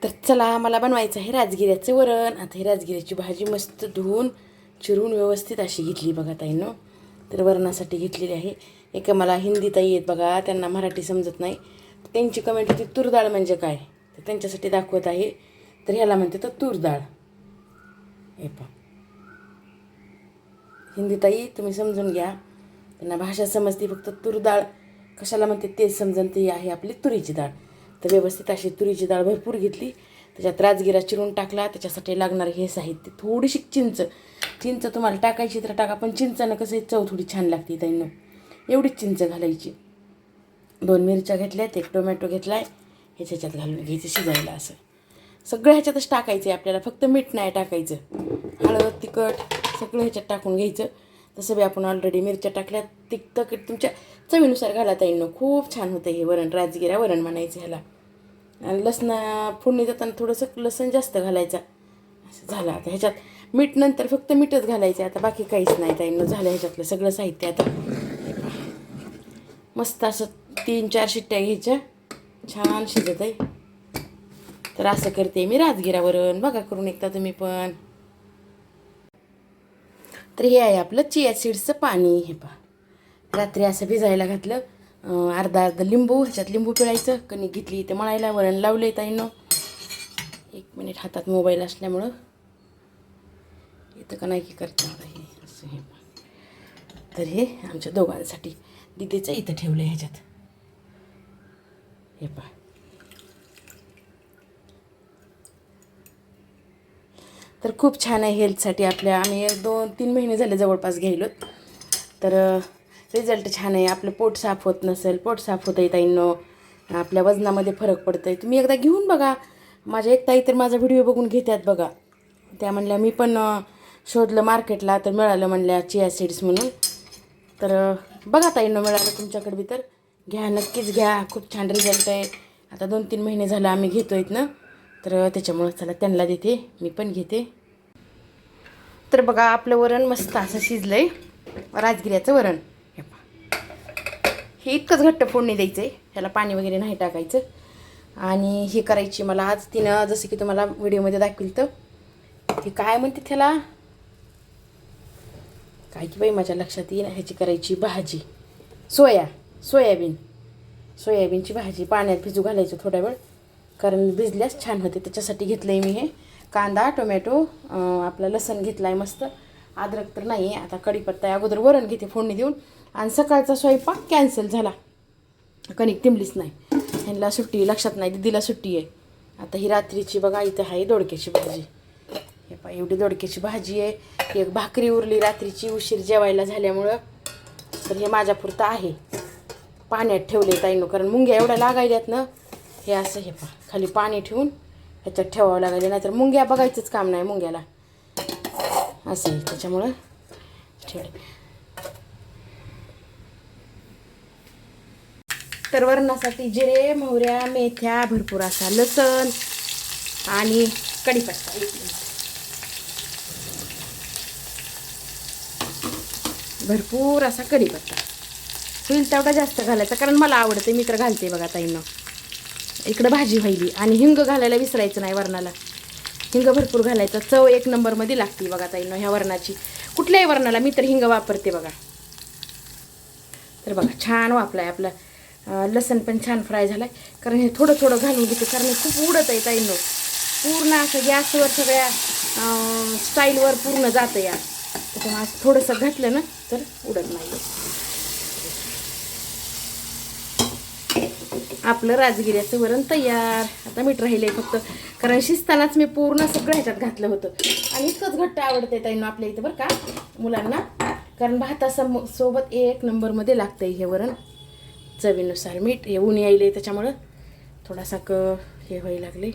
तर चला, मला बनवायचं आहे राजगिऱ्याचं वरण. आता ही राजगिऱ्याची भाजी मस्त धुवून चिरून व्यवस्थित अशी घेतली बघा ताईंनो. तर वरणासाठी घेतलेली आहे. एक मला हिंदी ताई आहेत बघा, त्यांना मराठी समजत नाही. त्यांची कमेंट होती तूर डाळ म्हणजे काय, तर त्यांच्यासाठी दाखवत आहे. तर ह्याला म्हणते तर तूर डाळ. हे पहा, हिंदी ताई तुम्ही समजून घ्या, त्यांना भाषा समजते, फक्त तूर डाळ कशाला म्हणते ते समजून. ती आहे आपली तुरीची डाळ. तर व्यवस्थित अशी तुरीची डाळ भरपूर घेतली, त्याच्यात राजगिरा चिरून टाकला. त्याच्यासाठी लागणार हे साहित्य थोडीशी चिंच. चिंच तुम्हाला टाकायची तर टाका, पण चिंचानं कसं चव थोडी छान लागते त्यांना, एवढीच चिंच घालायची. 2 मिरच्या घेतल्यात, 1 टोमॅटो घेतला आहे, ह्याच्यात घालून घ्यायचं शिजायला. असं सगळं ह्याच्यातच टाकायचं आहे आपल्याला, फक्त मीठ नाही टाकायचं. हळद तिखट सगळं ह्याच्यात टाकून घ्यायचं. तसं बी आपण ऑलरेडी मिरच्या टाकल्यात. तिखट तुमच्या चवीनुसार घाला ताईंनो. खूप छान होतं हे वरण, राजगिरा वरण म्हणायचं ह्याला. आणि लसण फोडणी देताना थोडंसं लसण जास्त घालायचा. असं झालं. आता ह्याच्यात मीठ नंतर फक्त मीठच घालायचं, आता बाकी काहीच नाही ताईंनो. झालं ह्याच्यातलं सगळं साहित्य. आता मस्त असं 3-4 शिट्ट्या घ्यायच्या, छान शिजत आहे. तर असं करते मी राजगिरा वरण, बघा करून एकदा तुम्ही पण. तर हे आहे आपलं चिया सीड्सचं पाणी. हे पहा, रात्री असं भिजायला घातलं. अर्धा लिंबू, ह्याच्यात लिंबू पिळायचं. कणिक घेतली इथे मळायला, वरण लावलं आहे ताईंनो. 1 मिनिट, हातात मोबाईल असल्यामुळं इथं का नाही की करते हे असं. हे तर हे आमच्या दोघांसाठी दिदीचं इथं ठेवलं आहे ह्याच्यात. हे पहा, तर खूप छान आहे हेल्थसाठी आपल्या. आम्ही 2-3 महिने झाले जवळपास घ्यायलो. तर रिझल्ट छान आहे. आपलं पोट साफ होत नसेल, पोट साफ होतं आहे ताईंनो. आपल्या वजनामध्ये फरक पडतो आहे. तुम्ही एकदा घेऊन बघा. माझ्या एक ताई तर माझा व्हिडिओ बघून घेतात बघा. त्या म्हणल्या मी पण शोधलं मार्केटला, तर मिळालं म्हणल्या चिया सीड्स म्हणून. तर बघा ताईंनो, मिळालं तुमच्याकडे बी तर घ्या, नक्कीच घ्या. खूप छान रिझल्ट आहे. आता 2-3 महिने झालं आम्ही घेतो आहेत ना, तर त्याच्यामुळं चला त्यांना देते, मी पण घेते. तर बघा, आपलं वरण मस्त असं शिजलं आहे, राजगिऱ्याचं वरण. हे पहा, हे इतकंच घट्ट फोडणी द्यायचं आहे, ह्याला पाणी वगैरे नाही टाकायचं. आणि हे करायची मला आज तिनं, जसं की तुम्हाला व्हिडिओमध्ये दाखविल. तर हे काय म्हणते त्याला, काय की बाई माझ्या लक्षात येईल. ह्याची करायची भाजी, सोयाबीनची भाजी. पाण्यात भिजू घालायचं थोडा वेळ, कारण भिजल्यास छान होते. त्याच्यासाठी घेतलं आहे मी हे कांदा, टोमॅटो, आपला लसण घेतला आहे मस्त. अद्रक तर नाही आहे. आता कढीपत्ता आहे. अगोदर वरण घेते फोडणी देऊन. आणि सकाळचा स्वयंपाक कॅन्सल झाला, कणिक तिंबलीच नाही. ह्यांना सुट्टी, लक्षात नाही, दिदीला सुट्टी आहे. आता ही रात्रीची बघा, इथं आहे दोडक्याची भाजी. हे पहा, एवढी दोडक्याची भाजी आहे. एक भाकरी उरली रात्रीची, उशीर जेवायला झाल्यामुळं. तर हे माझ्यापुरतं आहे. पाण्यात ठेवले ताईंनो, कारण मुंग्या एवढ्या लागायल्यात ना. हे असं हे पहा, खाली पाणी ठेवून ह्याच्यात ठेवावं लागले, नाहीतर मुंग्या बघायचंच काम नाही मुंग्याला. असं आहे, त्याच्यामुळं ठेवले. तर वरणासाठी जिरे, मोहऱ्या, मेथ्या, भरपूर असा लसण आणि कढीपत्ता. भरपूर असा कढीपत्ता होईल तेवढा जास्त घालायचा, कारण मला आवडते, मी तर घालते बघा ताईंनो. इकडं भाजी व्हायली. आणि हिंग घालायला विसरायचं नाही वरणाला. हिंग भरपूर घालायचं, चव 1 नंबरमध्ये लागते बघा ताईंनो ह्या वरणाची. कुठल्याही वरणाला मी तर हिंग वापरते बघा. तर बघा, छान वापलाय आपला. लसण पण छान फ्राय झालाय, कारण हे थोडं थोडं घालून घेते, कारण हे खूप उडत आहे ताईंनो. पूर्ण असं गॅसवर सगळ्या स्टाईलवर पूर्ण जातं या. त्याच्यामुळे असं थोडंसं घातलं ना तर उडत नाही. आपलं राजगिऱ्याचं वरण तयार. आता मीठ राहिले फक्त, कारण शिजतानाच मी पूर्ण सगळं ह्याच्यात घातलं होतं. आणि इतकंच घट्ट आवडते ताईंनो आपल्या इथं बरं का मुलांना, कारण भातासोबत 1 नंबरमध्ये लागतं हे वरण. चवीनुसार मीठ. हे ऊन यायले त्याच्यामुळं थोडासा हे व्हायला लागले.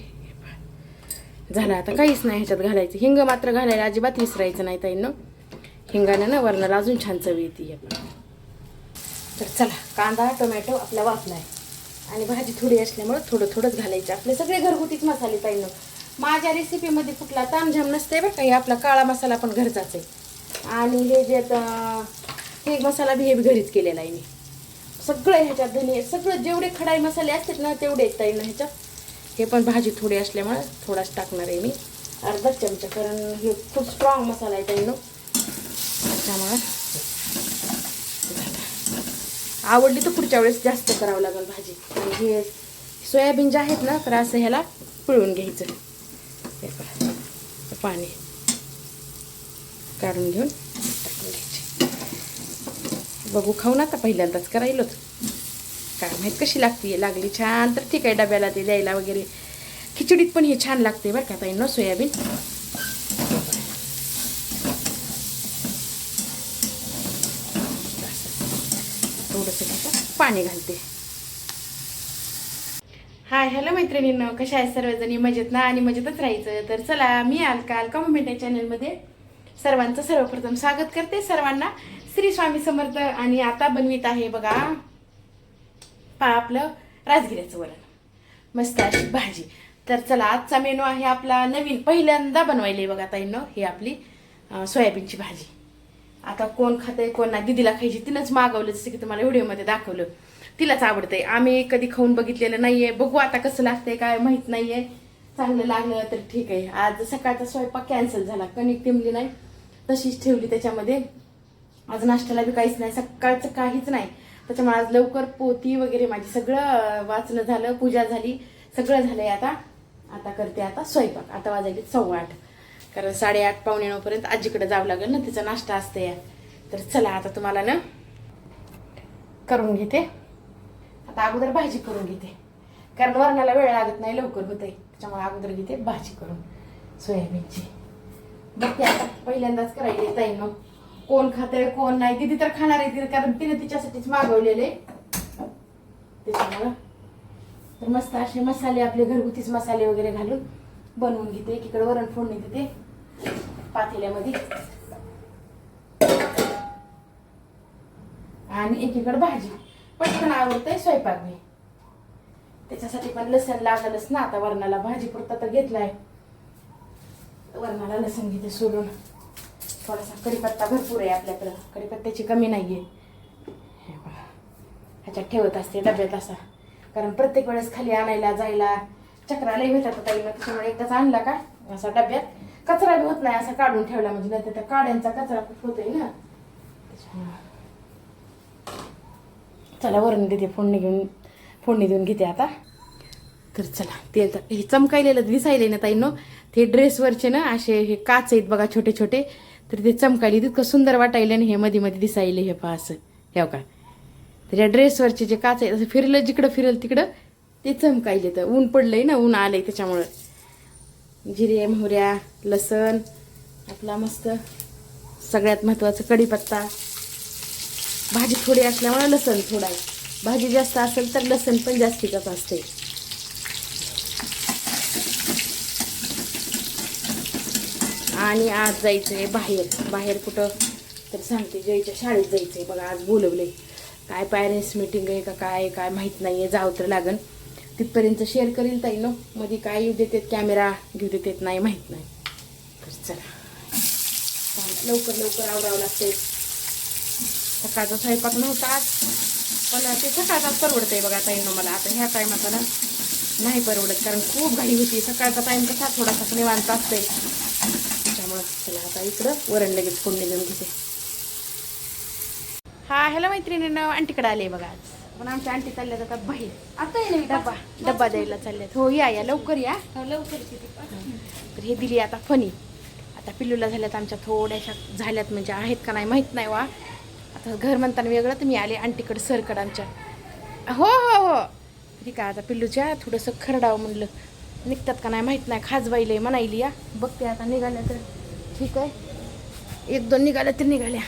झालं, आता काहीच नाही ह्याच्यात घालायचं. हिंग मात्र घालायला अजिबात विसरायचं नाही ताईंनो. हिंगानं ना वरणाला अजून छान चव येते. तर चला, कांदा टोमॅटो आपला वापलाय आणि भाजी थोडी असल्यामुळं थोडं थोडंच घालायचं. आपले सगळे घरगुतीच मसाले ताईंनो. माझ्या रेसिपीमध्ये कुठला तामझाम नसते बरं का. हे आपला काळा मसाला पण घरचाच आहे. आणि हे जे हे मसाला बी हे घरीच केलेला आहे मी. सगळं ह्याच्यात धने, सगळं जेवढे खडाई मसाले असतात ना तेवढे आहेत ताईंनो ह्याच्यात. हे पण भाजी थोडी असल्यामुळे थोडाच टाकणार आहे मी, अर्धा चमचा, कारण हे खूप स्ट्रॉंग मसाला आहे त्यानं, त्याच्यामुळे आवडली तर पुढच्या वेळेस जास्त करावं लागेल भाजी. आणि हे सोयाबीन जे आहेत ना, तर असं ह्याला पिळून घ्यायचं. हे पहा, पाणी काढून घेऊन टाकून घ्यायचे. बघू खाऊन आता पहिल्यांदाच करायलोच, काय माहीत कशी लागली छान तर ठीक आहे, डब्याला ते द्यायला वगैरे. खिचडीत पण हे छान लागते बरं का ताई ना सोयाबीन. थोडंसं पाणी घालते. हाय हॅलो मैत्रिणींनो, कशा आहेत सर्वजणी? मजेत ना? आणि मजेतच राहायचं. तर चला, मी अलका कॉमेंट या चॅनलमध्ये सर्वांचं सर्वप्रथम स्वागत करते. सर्वांना श्री स्वामी समर्थ. आणि आता बनवीत आहे बघा आपलं राजगिऱ्याचं वरण, मस्त अशी भाजी. तर चला, आजचा मेनू आहे आपला नवीन, पहिल्यांदा बनवायला बघा ताईंनो, ही आपली सोयाबीनची भाजी. आता कोण खाते कोण नाही, दीदीला खायची, तिनंच मागवलं, जसं की तुम्हाला व्हिडिओमध्ये दाखवलं. तिलाच आवडतंय, आम्ही कधी खाऊन बघितलेलं नाहीये. बघू आता कसं लागतंय, काय माहित नाहीये. चांगलं लागलं तर ठीक आहे. आज सकाळचा स्वयंपाक कॅन्सल झाला, कणिक टिमली नाही, तशीच ठेवली त्याच्यामध्ये. आज नाश्त्याला बी काहीच नाही, सकाळचं काहीच नाही. त्याच्यामुळे आज लवकर पोती वगैरे माझी सगळं वाचणं झालं, पूजा झाली, सगळं झालंय. आता करते आता स्वयंपाक. आता वाजायले 8:15, कारण 8:30 पावणे 9 पर्यंत आजीकडे जावं लागेल ना, तिचा नाश्ता असते. तर चला, आता तुम्हाला ना करून घेते. आता अगोदर भाजी करून घेते, कारण वरणाला वेळ लागत नाही, लवकर होते. त्याच्यामुळे अगोदर घेते भाजी करून सोयाबीनची. बघते आता, पहिल्यांदाच करायला ताईंनो. कोण खाते कोण नाही, दीदी तर खाणार आहे, कारण तिने तिच्यासाठीच मागवलेले. त्याच्यामुळं तर मस्त असे मसाले, आपले घरगुतीच मसाले वगैरे घालून बनवून घेते. एकीकडे वरण फोडणी देते पातेल्यामध्ये, आणि एकीकडे भाजी. पटकन आवडतंय स्वयंपाक मी, त्याच्यासाठी पण लसण लागलच ना. आता वरणाला भाजी पुरता तर घेतलाय, वरणाला लसण घेते सोडून. थोडासा कढीपत्ता भरपूर आहे आपल्याकडं, कढीपत्त्याची कमी नाहीये. ह्याच्यात ठेवत असते डब्यात असा, कारण प्रत्येक वेळेस खाली आणायला जायला चक्राला भेटत ताई. त्याच्यामुळे एकदाच आणला का असा डब्यात, कचरा बी होत नाही असा काढून ठेवला म्हणजे, नाही तर काड्यांचा कचरा खूप होतोय ना. चला, वरण देते, फोडणी देऊन घेते आता. तर चला, ते हे चमकायलेलं दिसायले ना ताईंनो, ते ड्रेसवरचे ना असे हे काच आहेत बघा, छोटे छोटे. तर ते चमकायले, तितकं सुंदर वाटायले. आणि हे मध्ये मध्ये दिसायले, हे पहा असं, हे का. तर या ड्रेसवरचे जे काच आहेत, असं फिरलं जिकडं फिरल तिकडं ते चमकायले. तर ऊन पडलंय ना, ऊन आलंय त्याच्यामुळं. जिरे, मोहऱ्या, लसण आपला मस्त, सगळ्यात महत्त्वाचं कढीपत्ता. भाजी थोडी असल्यामुळे लसण थोडा आहे, भाजी जास्त असेल तर लसण पण जास्तीच असते. आणि आज जायचंय बाहेर कुठं तर सांगते, जयच्या शाळेत जायचंय बघा. आज बोलवलंय, काय पॅरेंट्स मीटिंग आहे का काय माहीत नाहीये. जावं तर लागन, तिथपर्यंत शेअर करील ताई नो. मध्ये काय येऊ देतात, कॅमेरा घेऊ देतात नाही माहीत नाही. तर चला, लवकर आवरावं लागते. सकाळचा स्वयंपाक नव्हता आज, पण ते सकाळचाच परवडतंय बघा ताईंनो मला. आता ह्या टायमाचा ना नाही परवडत, कारण खूप घाई होती. सकाळचा टाइम कसा थोडासा निवांत असते, त्याच्यामुळं. चला, आता इकडं वरण लगेच फोडणी देऊन घेते. हा हॅलो मैत्रिणींनो, आंटीकडे आले बघा आज. पण आमच्या आंटी चालल्या जातात बाहेर. आता डब्बा द्यायला चालल्यात. हो, या लवकर या, लवकर. तर हे दिली आता फणी. आता पिल्लूला झाल्यात आमच्या, थोड्याशा झाल्यात म्हणजे, आहेत का नाही माहीत नाही वा. आता घर म्हणताना वेगळं, तर मी आले आंटीकडे सरकड आमच्या. हो ठीक आहे. आता पिल्लूच्या थोडंसं खरडावं म्हणलं, निघतात का नाही माहीत नाही. खाजवाईले म्हणायली या, बघते आता निघाल्या तर ठीक आहे. 1-2 निघाल्या तर निघाल्या.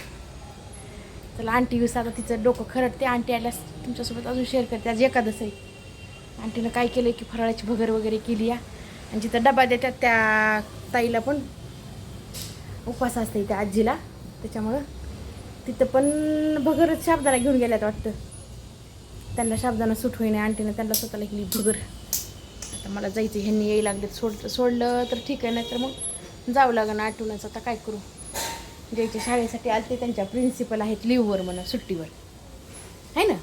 चला, आंटी यूस आता तिचं डोकं खरडते. आंटी आल्यास तुमच्यासोबत अजून शेअर करते. आज एकादश आहे. आंटीनं काय केलं की फराळाची भगर वगैरे केली या. आणि जिथं डबा देतात त्या ताईला पण उपवास असते, त्या आजीला. त्याच्यामुळं तिथं पण भगरच शाबदाना घेऊन गेल्यात वाटतं. त्यांना शाबदाना सूट होईने, आंटीनं त्यांना स्वतःला केली भगर. आता मला जायचं, ह्यांनी यायला लागलेत. सोडलं तर ठीक आहे, नाही तर मग जावं लागेल आठवणच. आता काय करू. ज्याच्या शाळेसाठी आलते, त्यांच्या प्रिन्सिपल आहेत लिव्हवर म्हणा, सुट्टीवर आहे ना.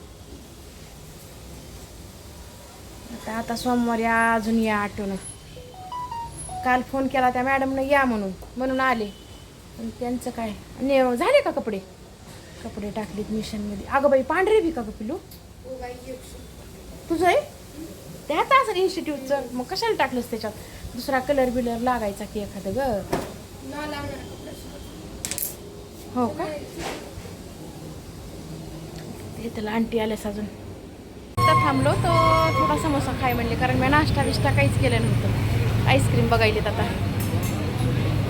आता आता सोमवारी अजून या आठवणं. काल फोन केला त्या मॅडमनं या म्हणून आले. पण त्यांचं काय झाले का कपडे टाकलेत मिशनमध्ये. अगं बाई पांढरे बी का गं पिलू तुझं आहे त्यात असं इन्स्टिट्यूटचं. मग कशाला टाकलंस त्याच्यात. दुसरा कलर बिलर लागायचा की एखादं ग. हो का ते त्याला आंटी आल्यास अजून. तर थांबलो तो थोडा समोसा खाय म्हणले, कारण मी नाश्ता बिष्टा काहीच केलं नव्हतं. आईस्क्रीम बघायलेत आता.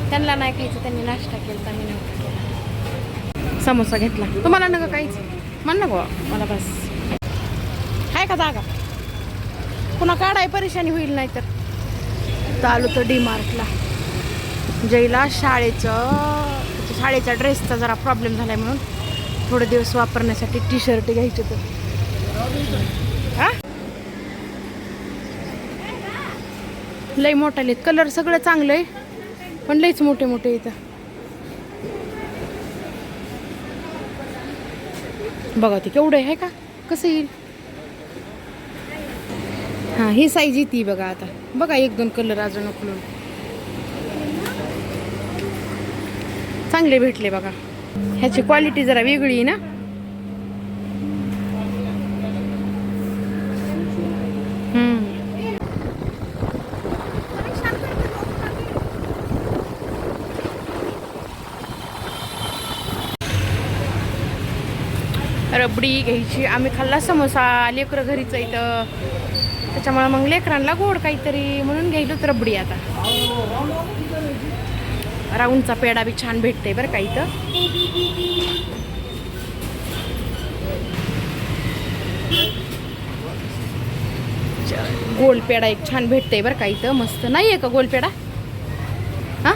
त्यांना नाही खायचं, त्यांनी नाश्ता केला, मी नव्हता केला. समोसा घेतला. तुम्हाला नका काहीच म्हण ना गो मला बस. आहे का जागा. पुन्हा काढाय परेशानी होईल. नाही तर आलो तर डी मार्टला. जयला शाळेच्या ड्रेसचा जरा प्रॉब्लेम झालाय म्हणून थोडे दिवस वापरण्यासाठी टी शर्ट घ्यायचे. तर लई मोठाले कलर सगळं चांगलं आहे, पण लईच मोठे मोठे इथं. बघा ते केवढं आहे का, कसं येईल. हां ही साईज येते बघा. आता बघा 1-2 कलर अजून उकलून चांगले भेटले बघा. ह्याची क्वालिटी जरा वेगळी आहे ना. रबडी घ्यायची. आम्ही खाल्ला समोसा, लेकरं घरीच इथं, त्याच्यामुळे मग लेकरांना गोड काहीतरी म्हणून घ्यायलोच रबडी. आता राऊंडचा पेढा बी छान भेटते बरं का इथं. गोल पेढा एक छान भेटते बरं का इथं, मस्त. नाही आहे का गोल पेढा. हां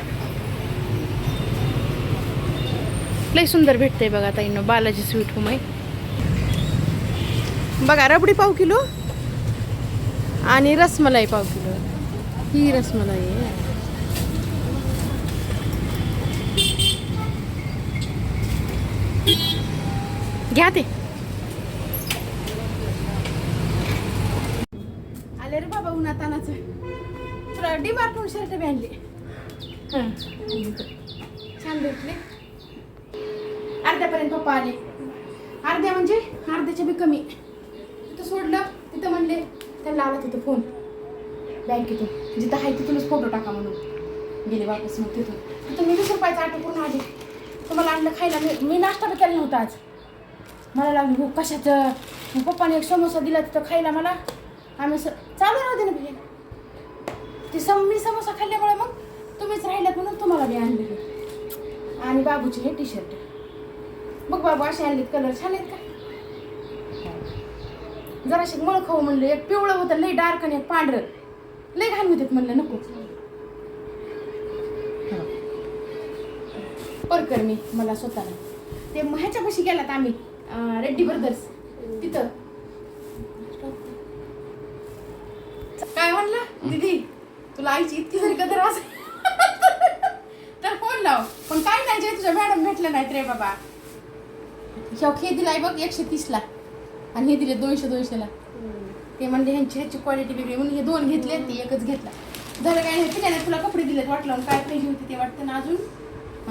लई सुंदर भेटते बघा ताईंनो. बालाजी स्वीट होम आहे बघा. रबडी पाव किलो आणि रसमलाई पाव किलो. ही रसमलाई आहे. घ्या ते. आले रे बाबा उन्हातानाचं. तुला डी मार्टून शर्ट बी आणले. छान भेटले. अर्ध्यापर्यंत पप्पा आले. अर्ध्या म्हणजे अर्ध्याच्या बी कमी. तिथं सोडलं, तिथं म्हणले त्यांना आला तिथं फोन बँकेतून, जिथं आहे तिथूनच फोटो टाका म्हणून. गेले वापस. मग तिथून मी 20 रुपयाचा ऑटो करून आले. तुम्हाला आणलं खायला. मी नाश्ता बी केला नव्हता आज. मला लागली भूक कशाचं. मग पप्पाने एक समोसा दिला तिथं खायला मला. आम्ही चालू राहते ना भाई. मी समोसा खाल्ल्यामुळे मग तुम्हीच राहिल्यात म्हणून तुम्हाला बी आणले. आणि बाबूचे हे टी शर्ट बघ बाबू असे आणलेत. कलर छान आहेत का. जराशी मळ खाऊ म्हणलं. एक पिवळं होतं लई डार्क आणि एक पांढरं लई घाण होते म्हणलं नको. परकर मी मला स्वतःला ते ह्याच्यापाशी गेलात आम्ही रेड्डी ब्रदर्स तिथं. काय म्हणलं दीदी तुला आईची इतकी जरी कदर असेल तर फोन लाव. पण काय नाही जे तुझ्या मॅडम भेटलं नाहीत रे बाबा. हे दिलाय बघ 130ला आणि हे दिले 200-200ला. ते म्हणजे ह्याची क्वालिटी वेगळी म्हणून हे 2 घेतले, ते एकच घेतला. झालं काय नाही तिने तुला कपडे दिलेत वाटलं काय पाहिजे होते ते वाटतं ना अजून.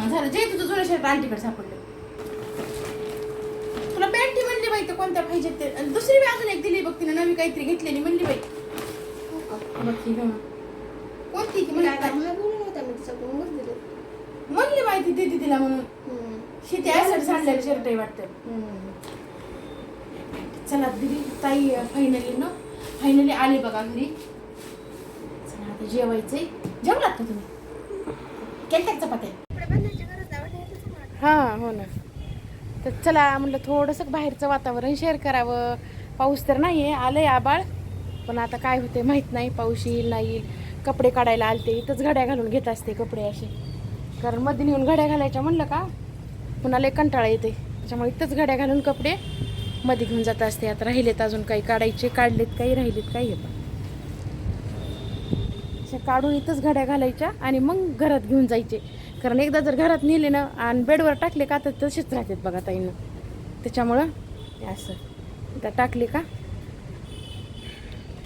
झालं जे तुझं जुनं शर्ट आंटीकडे सापडलं. तुला पॅन्टी म्हणली बाई तर कोणत्या पाहिजे ते. दुसरी बी अजून एक दिली बघ तिने नवी काहीतरी घेतलेली म्हणली बाई. बघ कोणती की म्हणली माहिती देते तिला म्हणून. शेती ॲसिड सांडलेलं शर्ट आहे वाटतं. चला दिदी ताई फायनली आले बघा घरी. चला आता जेवायचंय. जेवलात का तुम्ही. केलत्या चपात्या. हां हो ना. तर चला म्हटलं थोडंसं बाहेरचं वातावरण शेअर करावं. पाऊस तर नाही आहे, आलंय आबाळ. पण आता काय होते माहीत नाही. पाऊस येईल नाही येईल. कपडे काढायला आलते इथंच घड्या घालून घेत असते कपडे असे. कारण मध्ये नेऊन घड्या घालायच्या म्हणलं का पुन्हा लय कंटाळा येते. त्याच्यामुळे इथंच घड्या घालून कपडे मध्ये घेऊन जात असते. आता राहिलेत अजून काही काढायचे. काढलेत काही, राहिलेत काही. अशा काढून इथंच घड्या घालायच्या आणि मग घरात घेऊन जायचे. कारण एकदा जर घरात नेले ना आणि बेडवर टाकले का तर तसेच राहतात बघा ताईनं. त्याच्यामुळं असं एकदा टाकले का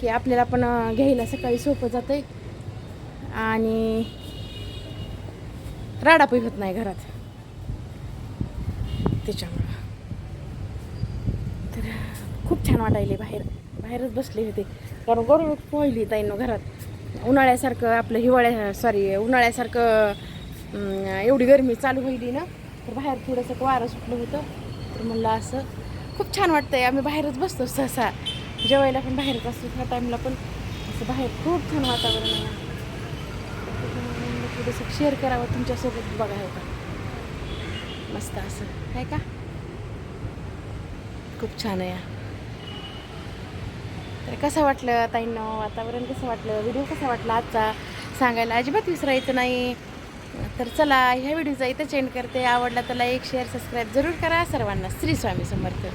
की आपल्याला पण घ्यायला सकाळी सोपं जातं आहे आणि राडापही होत नाही घरात त्याच्यामुळं. तर खूप छान वाटायले बाहेरच बसले होते कारण गरज पोहली ताईंनो घरात उन्हाळ्यासारखं आपलं उन्हाळ्यासारखं एवढी गरमी चालू व्हायली ना तर बाहेर थोडंसं वारं सुटलं होतं तर म्हणलं असं खूप छान वाटतं आहे. आम्ही बाहेरच बसतो सहसा जेवायला पण बाहेरच असतो ह्या टाईमला पण असं बाहेर खूप छान वातावरण आहे. थोडंसं शेअर करावं तुमच्यासोबत बघावं का मस्त असं आहे का खूप छान आहे. तर कसं वाटलं ताईंनो वातावरण कसं वाटलं व्हिडिओ कसा वाटला आजचा सांगायला अजिबात विसरायचं नाही. तर चला ह्या व्हिडिओचा इथं एंड करते. आवडला तर लाईक शेअर सबस्क्राईब जरूर करा. सर्वांना श्री स्वामी समर्थ.